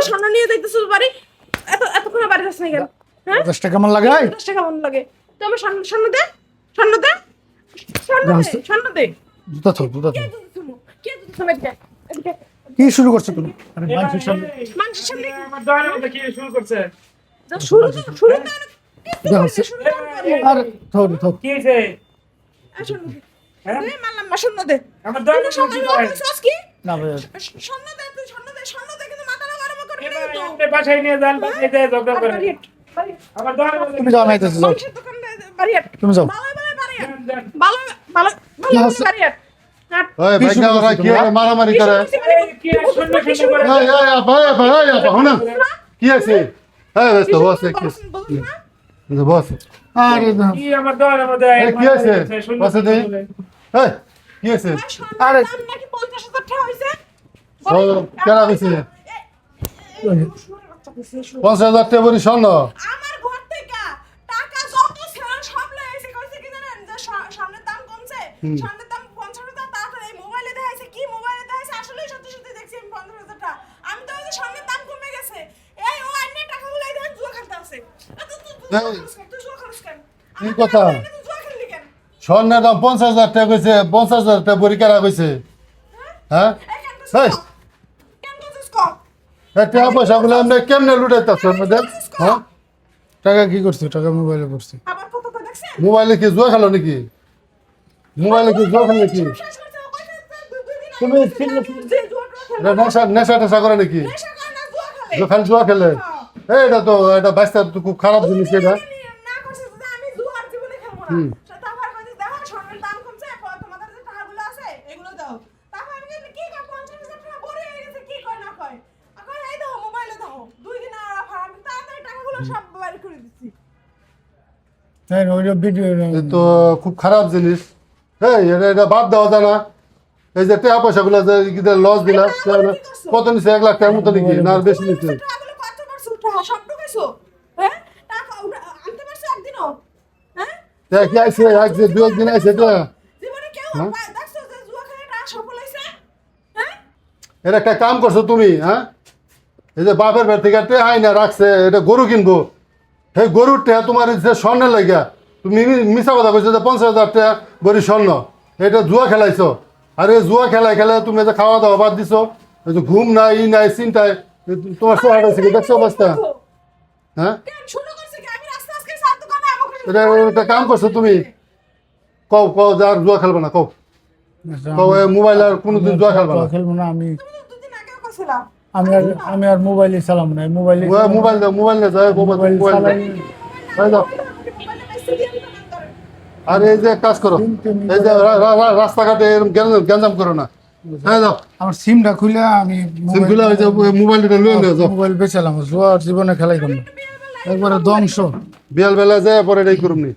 স্বর্ণ নিয়ে দেখতেছো বাড়ি এতক্ষণ বাড়ি যাস না কেন? হ্যাঁ 10 টাকা কেমন লাগে? 10 টাকা কেমন লাগে? তো আমার স্বর্ণ দে, স্বর্ণ দে, স্বর্ণ দে। জুতা থো কে দিতেছো এদিকে? এদিকে কি শুরু করছো তুমি? আরে মানুষের সামনে মানুষের সামনে আমার দোকানের মধ্যে কি শুরু করছে? শুরু আরে থো কি হয়েছে? দে মারলাম না, স্বর্ণ দে। আমার দোকানের তুই স্বর্ণ মধ্যে কি নিয়ে করে? বলছিস কি? না ভাই স্বর্ণ দে, তুই স্বর্ণ দে কিন্তু মাথাটা গরম করবি না এবার কিন্তু। আপনি বাসায় নিয়ে যান, বাসায় যেয়ে ঝগড়া আরে করেন। বাড়িয়াট, বাড়িয়াট। আমার দোকানের মধ্যে তুমি যাও না আইতেছো যাও মানুষের দোকান বাড়িয়াট। তুমি যাও ভালো বাড়িয়াট। যান, যান। ভালো কি হচ্ছে? বাড়িয়াট। হাট। ওই ভাই শুরু ওরা করছো কি তোমরা? মারামারি করে? এই কি আর শূন্য শূন্য করে? এই আপা হুনা কি আছে? এই ব্যস্ত বস কি আছে? বস আরে না কি আমার দোকানের মধ্যে এই কি আছে? শূন্য বসে শূন্য দে। করে? এই কি আছে? আরে- দাম নাকি 50,000 টাকা হইছে? ও কেনা কইছে? 50,000 টাকা বড়ি স্বর্ণ। আমার ঘর থেকে টাকা যত ছিল সব লয়ে এসে কইছে কি জানেন যে স্বর্ণের দাম কমছে, স্বর্ণের দাম 50,000 তারপরে এই মোবাইলে দেখাইছে কি মোবাইলে দেখাইছে আসলে সত্যি সত্যি দেখছি আমি 50,000 টাকা। আমি তো ওই যে স্বর্ণের দাম কমে গেছে এই ও আইনে টাকাগুলো এই দেখেন জুয়া খেলতে আছে। তুই জুয়া খেলিস কেন? কি কথা? তুই জুয়া খেললি কেন? স্বর্ণের দাম 50,000 টাকা কইছে, 50,000 টাকা বড়ি কেনা কইছে। হ্যাঁ এই কেন করছিস এই কম? কেন করছিস কম? টাকা পয়সা গুলো আমরা কেমনে লুটাইতাছ মধ্যে? হ্যাঁ টাকা কি করছো? টাকা মোবাইলে করছি। আবার কত কই দেখছেন? মোবাইলে কি জুয়া খেলো নাকি? মোবাইলে কি জুয়া খেলো নাকি? তুমি নেশা টেশা করে নাকি? খালি জুয়া খেলে? এটা তো এটা বাচ্চা তো খুব খারাপ জিনিস এটা। হ্যাঁ ওই ভিডিও এ তো খুব খারাপ জিনিস। হ্যাঁ এটা বাদ দেওয়া যায় না। এই যে টাকা পয়সা গুলো যে লস দিলা কত নিচ্ছে? 1 লাখ টাকার মতো নাকি না আর বেশি নিচ্ছে? কি আইছে এক যে 2 দিন আইছে এটা এটা একটা কাম করছো তুমি। হ্যাঁ এই যে বাপের বাড়ি থেকে টেহা আইনা রাখছে এটা গরু কিনবো, সেই গরুর টেহা তোমার যে স্বর্ণের লাগিয়া তুমি মিছা কথা কইছো যে 50,000 টাকা বড়ি স্বর্ণ, এটা জুয়া খেলাইছো। আর এই জুয়া খেলাই তুমি যে খাওয়া দাওয়া বাদ দিছো, এই যে ঘুম নাই ই নাই চিন্তায় তোমার চেহারা হয়েছে দেখছো অবস্থা? হ্যাঁ এটা একটা কাম করছো তুমি। কও যে আর জুয়া খেলবে না, কও মোবাইল আর কোনোদিন জুয়া খেলবে না। খেলবো না আমি আমি আর মোবাইলে চালাম না মোবাইলে মোবাইল না যায় মোবাইল দাও। আর এই যে কাজ করো, এই যে রাস্তাঘাটে এরকম গ্যাঞ্জাম করো না। হ্যাঁ যাও আমার সিমটা খুলে আমি সিমগুলো ওই যে মোবাইলটা লুয়ে নিয়ে যাও। মোবাইল বেচালাম জুয়ার জীবনে খেলাই করলাম একবারে ধ্বংস। বিয়াল বেলা যায় পরে এটাই করুন নি।